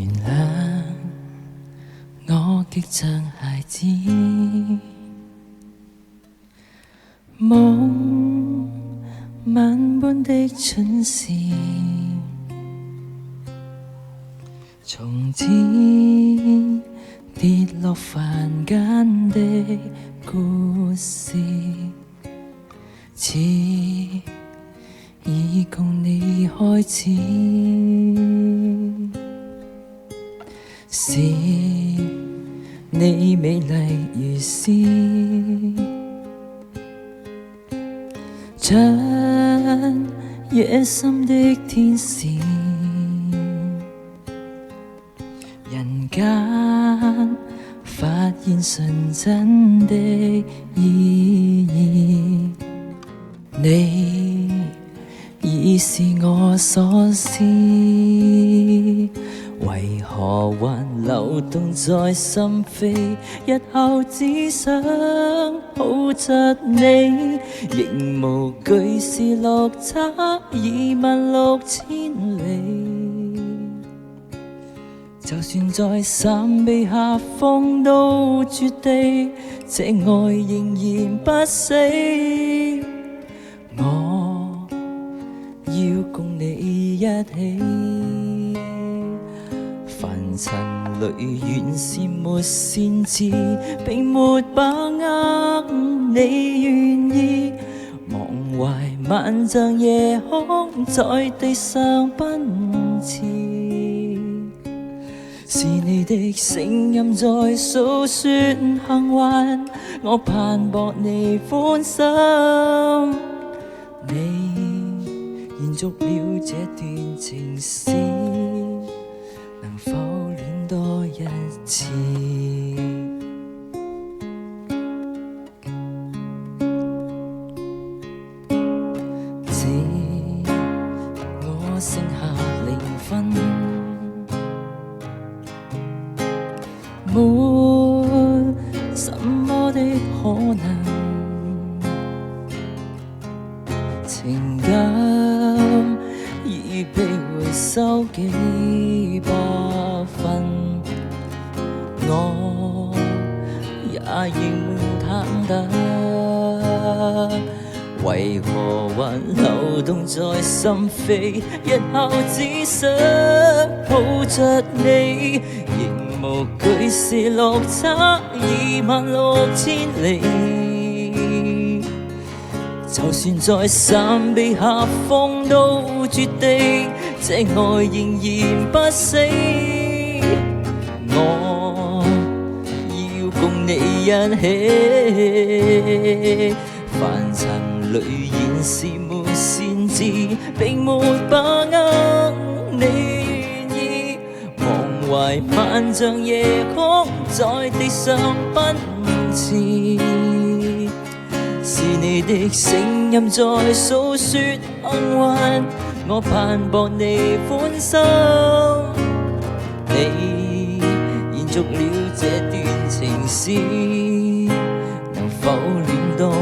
原諒我極像孩子，夢晚般的蠢事，從此跌落凡間的故事，似已共你開始，是你美麗如詩，像野心的天使，人間發現純真的意義，你已是我所思，為何還流動在心扉？日後只想抱着你，仍無懼是落差26000里。就算在傘庇下風都絕地，這愛仍然不死。我要共你一起，凡塵裏原是沒先知，並沒把握你願意，忘懷萬丈夜空在地上奔馳，是你的聲音在訴說幸運，我盼博你歡心，你延續了這段情史，能否戀多一次？只我剩下0分，沒什麼的可能，情感已被回收幾百分，我也仍忐忑，為何還流動在心扉？日後只想抱着你，仍無懼是落差26000里。就算在傘庇下風都絕地，這愛仍然不死。我要共你一起，凡塵裏現是沒先知，並沒把握你願意，忘懷萬丈夜空在地上奔馳，是你的聲音在訴說幸運，我盼博你歡心，你延續了這段情史，能否戀多